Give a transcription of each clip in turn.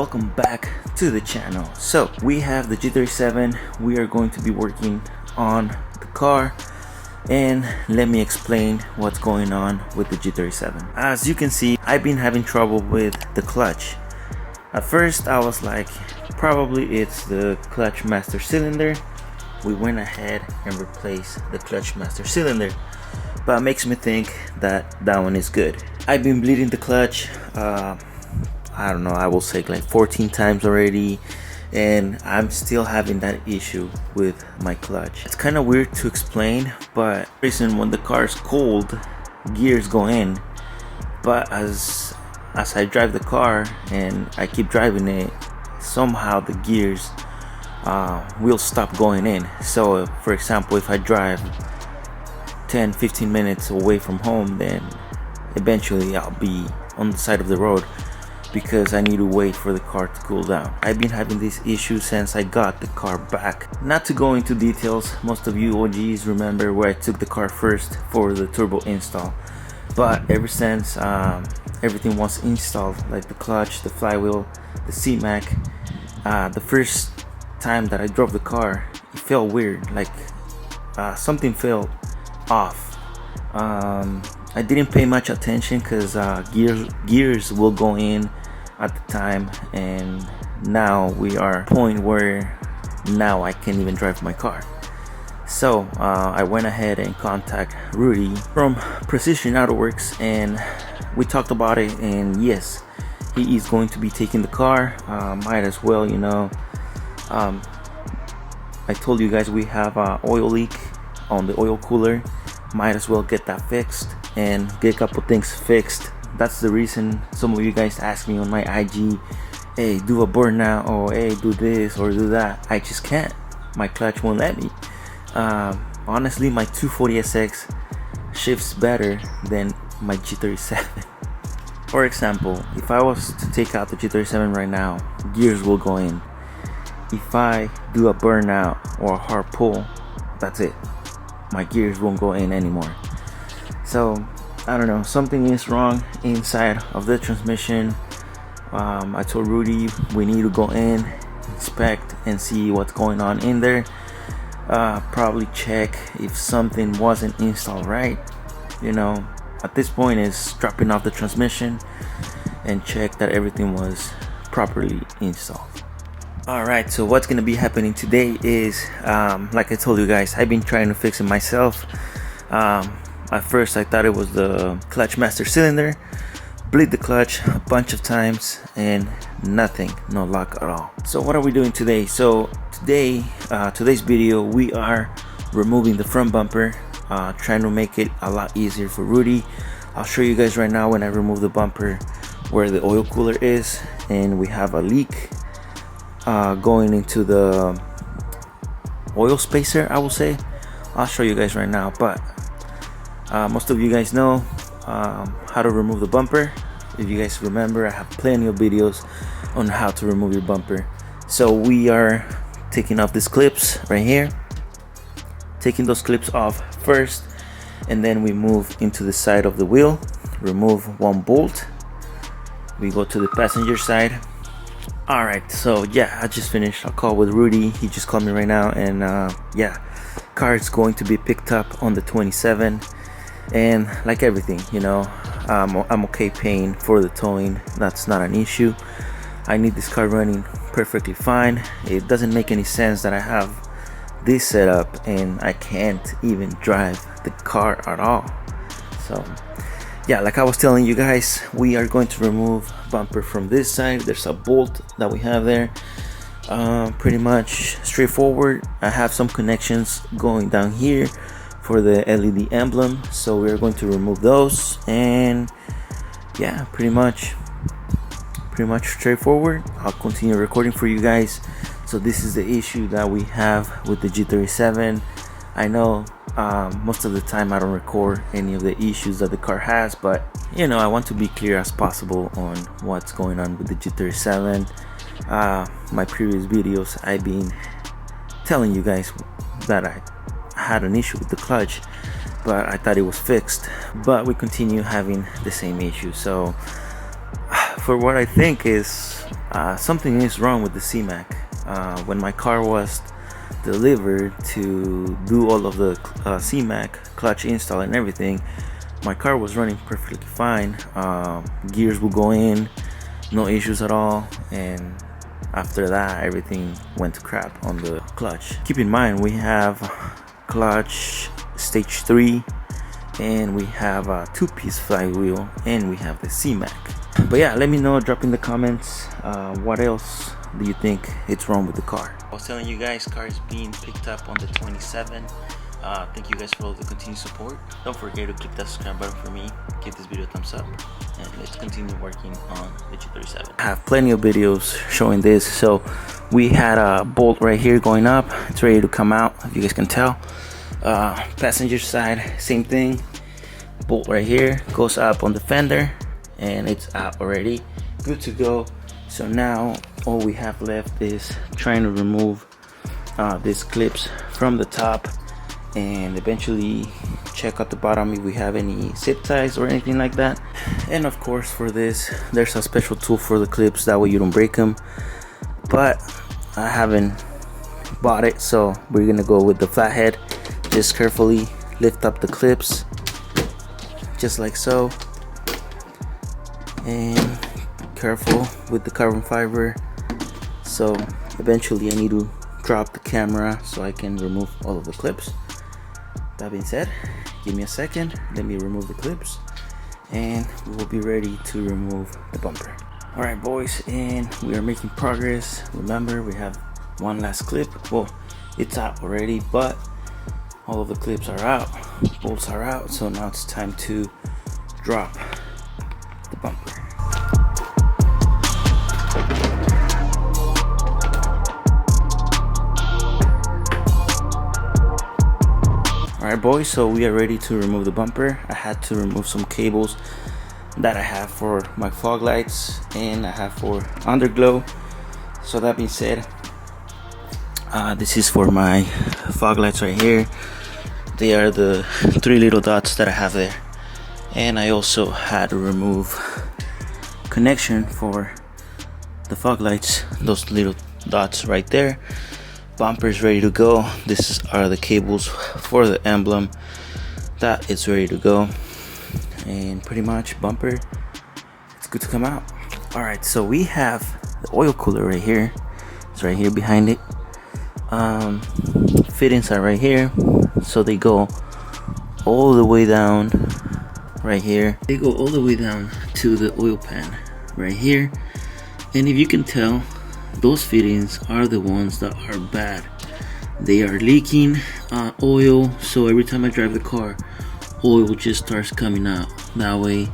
welcome back to the channel. So we have the G37. We are going to be working on the car, and let me explain what's going on with the G37. As you can see, I've been having trouble with the clutch. At first I was like, probably it's the clutch master cylinder. We went ahead and replaced the clutch master cylinder, but it makes me think that that one is good. I've been bleeding the clutch, I don't know, I will say like 14 times already, and I'm still having that issue with my clutch. It's kind of weird to explain, but reason when the car is cold, gears go in, but as I drive the car and I keep driving it, somehow the gears will stop going in. So for example, if I drive 10-15 minutes away from home, then eventually I'll be on the side of the road because I need to wait for the car to cool down. I've been having this issue since I got the car back. Not to go into details, most of you OGs remember where I took the car first for the turbo install, but ever since everything was installed, like the clutch, the flywheel, the C-Mac, the first time that I drove the car, it felt weird, like something felt off. I didn't pay much attention because gears will go in at the time, and now we are at a point where now I can't even drive my car. So I went ahead and contacted Rudy from Precision Auto Works, and we talked about it, and yes, he is going to be taking the car. Might as well, you know. I told you guys we have an oil leak on the oil cooler. Might as well get that fixed and get a couple things fixed. That's the reason some of you guys ask me on my IG, hey, do a burnout, or hey, do this or do that. I just can't. My clutch won't let me. Honestly, my 240SX shifts better than my G37. For example, if I was to take out the G37 right now, gears will go in. If I do a burnout or a hard pull, that's it. My gears won't go in anymore. So I don't know, something is wrong inside of the transmission. I told Rudy we need to go in, inspect, and see what's going on in there. Probably check if something wasn't installed right. You know, at this point is dropping off the transmission and check that everything was properly installed. Alright, so what's gonna be happening today is, like I told you guys, I've been trying to fix it myself. At first I thought it was the clutch master cylinder. Bleed the clutch a bunch of times and nothing, no luck at all. So what are we doing today? So today's video, we are removing the front bumper, trying to make it a lot easier for Rudy. I'll show you guys right now when I remove the bumper where the oil cooler is, and we have a leak going into the oil spacer, I will say. I'll show you guys right now, but most of you guys know how to remove the bumper. If you guys remember, I have plenty of videos on how to remove your bumper. So we are taking off these clips right here, taking those clips off first, and then we move into the side of the wheel, remove one bolt. We go to the passenger side. Alright, so yeah, I just finished a call with Rudy. He just called me right now, and yeah, car is going to be picked up on the 27, and like everything, you know, I'm okay paying for the towing. That's not an issue. I need this car running perfectly fine. It doesn't make any sense that I have this set up and I can't even drive the car at all. So yeah, like I was telling you guys, we are going to remove bumper from this side. There's a bolt that we have there. Pretty much straightforward. I have some connections going down here for the LED emblem, so we're going to remove those, and yeah, pretty much straightforward. I'll continue recording for you guys. So this is the issue that we have with the G37. I know most of the time I don't record any of the issues that the car has, but you know, I want to be clear as possible on what's going on with the G37. My previous videos, I've been telling you guys that I had an issue with the clutch, but I thought it was fixed, but we continue having the same issue. So for what I think is something is wrong with the C-Mac. When my car was delivered to do all of the C-Mac clutch install and everything, my car was running perfectly fine. Gears would go in, no issues at all, and after that everything went to crap on the clutch. Keep in mind we have clutch stage 3 and we have a 2-piece flywheel and we have the C-Mac. But yeah, let me know, drop in the comments what else do you think it's wrong with the car. I was telling you guys, car is being picked up on the 27. Thank you guys for all the continued support. Don't forget to click that subscribe button for me, give this video a thumbs up, and let's continue working on the G37. I have plenty of videos showing this. So we had a bolt right here going up, it's ready to come out, if you guys can tell. Passenger side, same thing, bolt right here goes up on the fender and it's out already, good to go. So now all we have left is trying to remove these clips from the top and eventually check out the bottom if we have any zip ties or anything like that. And of course for this there's a special tool for the clips, that way you don't break them, but I haven't bought it, so we're gonna go with the flathead. Just carefully lift up the clips just like so, and careful with the carbon fiber. So eventually I need to drop the camera so I can remove all of the clips. That being said, give me a second, let me remove the clips and we will be ready to remove the bumper. Alright boys, and we are making progress. Remember, we have one last clip. Well, it's out already, but all of the clips are out, bolts are out, so now it's time to drop the bumper. Alright boys, so we are ready to remove the bumper. I had to remove some cables that I have for my fog lights and I have for underglow. So that being said, this is for my fog lights right here. They are the 3 little dots that I have there. And I also had to remove connection for the fog lights, those little dots right there. Bumper is ready to go. These are the cables for the emblem, that is ready to go, and pretty much bumper, it's good to come out. All right, so we have the oil cooler right here. It's right here behind it. Fittings are right here, so they go all the way down right here. They go all the way down to the oil pan right here, and if you can tell, those fittings are the ones that are bad. They are leaking oil, so every time I drive the car, oil just starts coming out that way.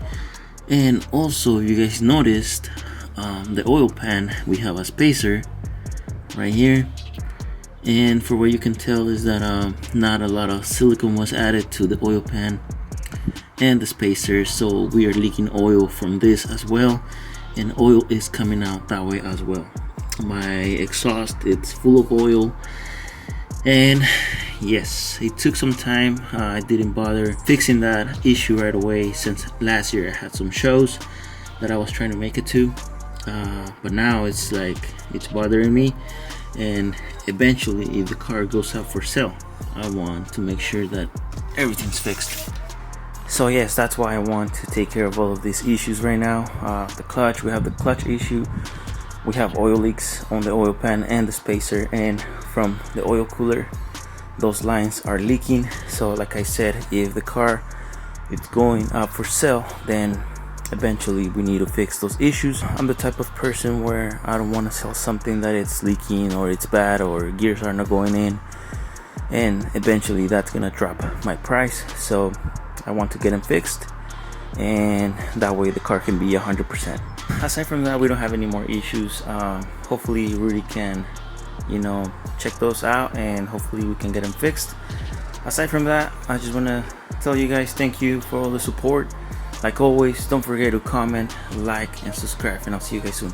And also, if you guys noticed, the oil pan, we have a spacer right here, and for what you can tell is that not a lot of silicone was added to the oil pan and the spacer, so we are leaking oil from this as well, and oil is coming out that way as well. My exhaust, it's full of oil, and yes, it took some time. I didn't bother fixing that issue right away, since last year I had some shows that I was trying to make it to, but now it's like it's bothering me, and eventually if the car goes up for sale, I want to make sure that everything's fixed. So yes, that's why I want to take care of all of these issues right now. The clutch, we have the clutch issue. We have oil leaks on the oil pan and the spacer, and from the oil cooler, those lines are leaking. So like I said, if the car is going up for sale, then eventually we need to fix those issues. I'm the type of person where I don't want to sell something that it's leaking or it's bad or gears are not going in, and eventually that's gonna drop my price. So I want to get them fixed, and that way the car can be 100%. Aside from that, we don't have any more issues. Hopefully Rudy can, check those out, and hopefully we can get them fixed. Aside from that, I just want to tell you guys thank you for all the support. Like always, don't forget to comment, like, and subscribe, and I'll see you guys soon.